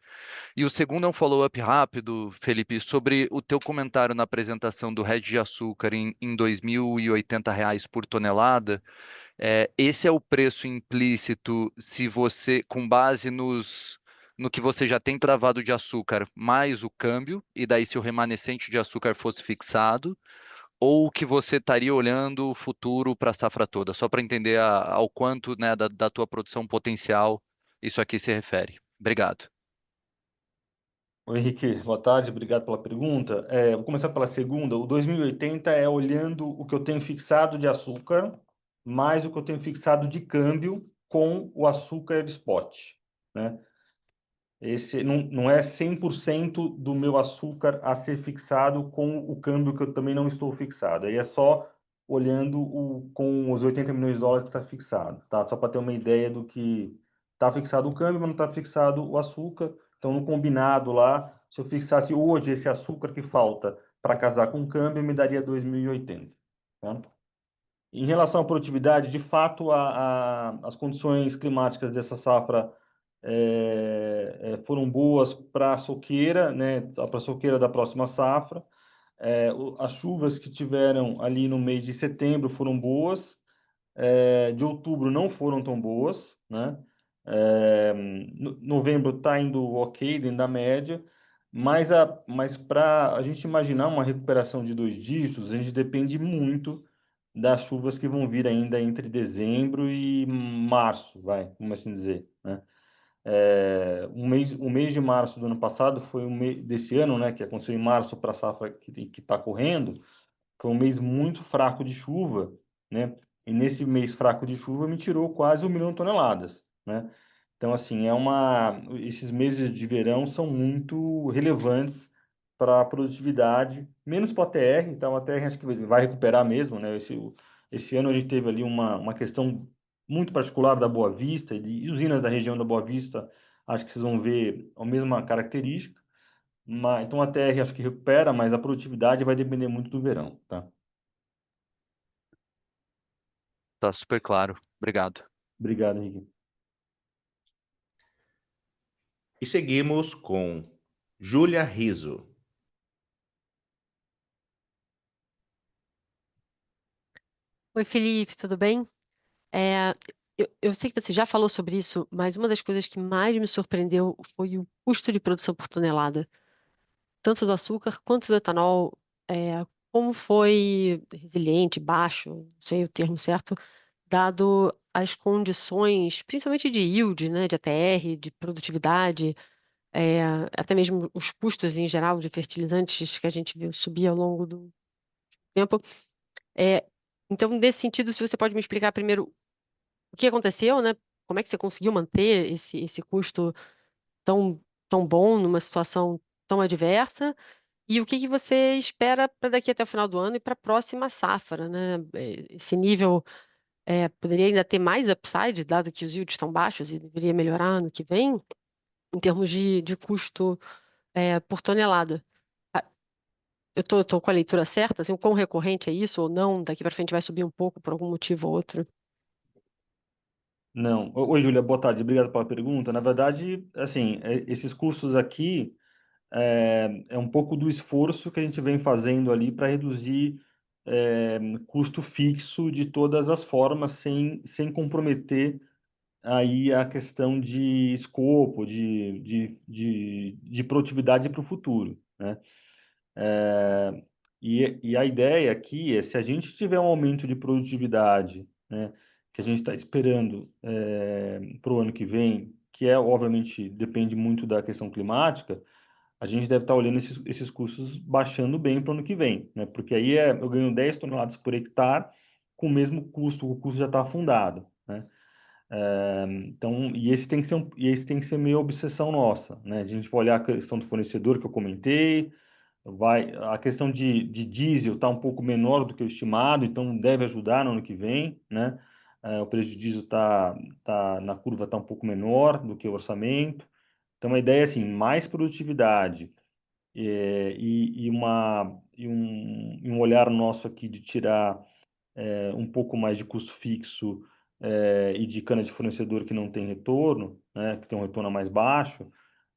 E o segundo é um follow-up rápido, Felipe, sobre o teu comentário na apresentação do hedge de açúcar em R$ 2.080 por tonelada. Esse é o preço implícito se você, com base no que você já tem travado de açúcar, mais o câmbio, e daí se o remanescente de açúcar fosse fixado, ou que você estaria olhando o futuro para a safra toda, só para entender ao quanto, né, da tua produção potencial isso aqui se refere. Obrigado. Oi, Henrique, boa tarde, obrigado pela pergunta. Vou começar pela segunda. O 2080 é olhando o que eu tenho fixado de açúcar, mais o que eu tenho fixado de câmbio com o açúcar spot, né? Esse não é 100% do meu açúcar a ser fixado com o câmbio que eu também não estou fixado. Aí é só olhando com os 80 milhões de dólares que está fixado, tá? Só para ter uma ideia do que está fixado o câmbio, mas não está fixado o açúcar. Então, no combinado lá, se eu fixasse hoje esse açúcar que falta para casar com o câmbio, me daria 2.080, tá? Em relação à produtividade, de fato, as condições climáticas dessa safra foram boas para a soqueira, né, para a soqueira da próxima safra. As chuvas que tiveram ali no mês de setembro foram boas, de outubro não foram tão boas, né? Novembro está indo ok, dentro da média, mas para a gente imaginar uma recuperação de 2 dígitos, a gente depende muito das chuvas que vão vir ainda entre dezembro e março, vamos assim dizer, né? O mês de março do ano passado foi um mês desse ano, né, que aconteceu em março para a safra que está correndo, foi um mês muito fraco de chuva, né? E nesse mês fraco de chuva me tirou quase 1 milhão de toneladas, né? Então, assim, esses meses de verão são muito relevantes para a produtividade, menos para a TR, então a TR acho que vai recuperar mesmo, né? Esse ano a gente teve ali uma questão muito particular da Boa Vista e de usinas da região da Boa Vista, acho que vocês vão ver a mesma característica, então a TR acho que recupera, mas a produtividade vai depender muito do verão, tá? Tá super claro. Obrigado. Obrigado, Henrique. E seguimos com Júlia Riso. Oi, Felipe, tudo bem? É, eu sei que você já falou sobre isso, mas uma das coisas que mais me surpreendeu foi o custo de produção por tonelada, tanto do açúcar quanto do etanol. Como foi resiliente, baixo, não sei o termo certo, dado as condições, principalmente de yield, né, de ATR, de produtividade, até mesmo os custos em geral de fertilizantes que a gente viu subir ao longo do tempo. É, então, nesse sentido, se você pode me explicar primeiro o que aconteceu, né? Como é que você conseguiu manter esse custo tão, tão bom numa situação tão adversa? E o que você espera para daqui até o final do ano e para a próxima safra, né? Esse nível poderia ainda ter mais upside, dado que os yields estão baixos e deveria melhorar ano que vem, em termos de custo por tonelada. Ah, eu tô com a leitura certa? Assim, o quão recorrente é isso ou não? Daqui para frente vai subir um pouco por algum motivo ou outro? Não. Oi, Júlia, boa tarde. Obrigado pela pergunta. Na verdade, assim, esses custos aqui é um pouco do esforço que a gente vem fazendo ali para reduzir custo fixo de todas as formas, sem comprometer aí a questão de escopo, de produtividade para o futuro, né? E a ideia aqui é, se a gente tiver um aumento de produtividade, né, que a gente está esperando para o ano que vem, que obviamente, depende muito da questão climática, a gente deve estar olhando esses custos baixando bem para o ano que vem, né? Porque aí eu ganho 10 toneladas por hectare com o mesmo custo, o custo já está afundado, né? Então, esse tem que ser meio obsessão nossa, né? A gente vai olhar a questão do fornecedor que eu comentei, a questão de diesel está um pouco menor do que o estimado, então deve ajudar no ano que vem, né? O preço de diesel na curva está um pouco menor do que o orçamento. Então, a ideia é assim, mais produtividade e um olhar nosso aqui de tirar um pouco mais de custo fixo e de cana de fornecedor que não tem retorno, né, que tem um retorno mais baixo,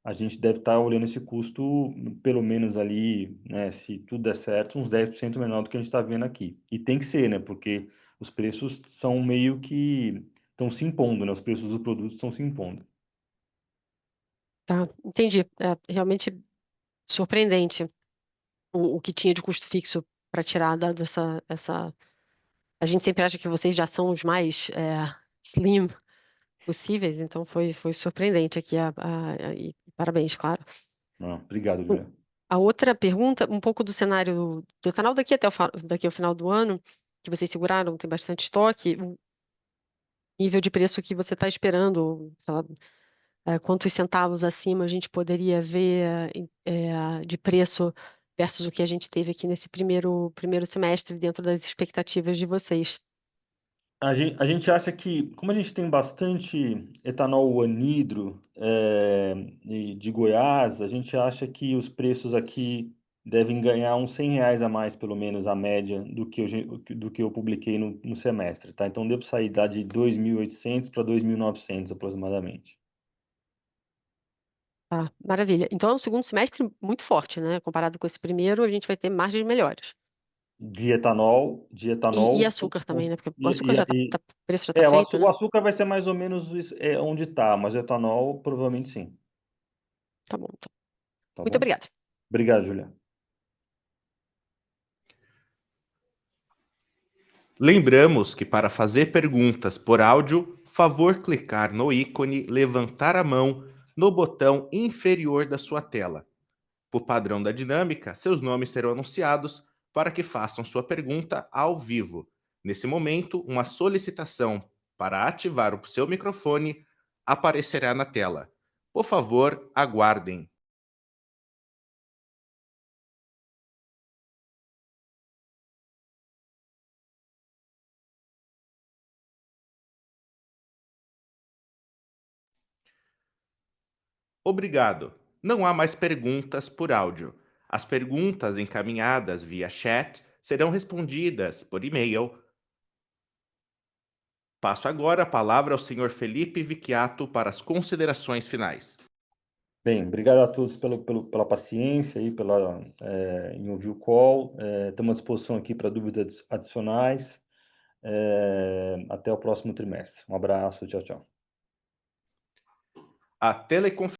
a gente deve estar olhando esse custo pelo menos ali, né, se tudo der certo, uns 10% menor do que a gente está vendo aqui. E tem que ser, né, porque os preços são meio que estão se impondo, né, os preços dos produtos estão se impondo. Tá, entendi. É realmente surpreendente o que tinha de custo fixo para tirar, dado essa. A gente sempre acha que vocês já são os mais slim possíveis, então foi surpreendente aqui. E parabéns, claro. Não, obrigado, Julia. A outra pergunta, um pouco do cenário do etanol daqui ao final do ano, que vocês seguraram, tem bastante estoque, o nível de preço que você está esperando, sei lá, quantos centavos acima a gente poderia ver de preço versus o que a gente teve aqui nesse primeiro semestre, dentro das expectativas de vocês. A gente acha que, como a gente tem bastante etanol anidro de Goiás, a gente acha que os preços aqui devem ganhar uns R$ 100 a mais, pelo menos, a média do que eu publiquei no semestre, tá? Então, devo sair de 2.800 para 2.900 aproximadamente. Tá, maravilha. Então é um segundo semestre muito forte, né? Comparado com esse primeiro, a gente vai ter margens melhores. De E etanol, açúcar também, né? Porque o açúcar o preço já está o feito, né? o açúcar vai ser mais ou menos onde está, mas o etanol provavelmente sim. Tá bom, então. Tá Muito bom? obrigada. Obrigado, Julia. Lembramos que para fazer perguntas por áudio, favor clicar no ícone levantar a mão no botão inferior da sua tela. Por padrão da dinâmica, seus nomes serão anunciados para que façam sua pergunta ao vivo. Nesse momento, uma solicitação para ativar o seu microfone aparecerá na tela. Por favor, aguardem. Obrigado. Não há mais perguntas por áudio. As perguntas encaminhadas via chat serão respondidas por e-mail. Passo agora a palavra ao Sr. Felipe Vicchiato para as considerações finais. Bem, obrigado a todos pela paciência e em ouvir o call. Estamos à disposição aqui para dúvidas adicionais. Até o próximo trimestre. Um abraço, tchau, tchau. A teleconferência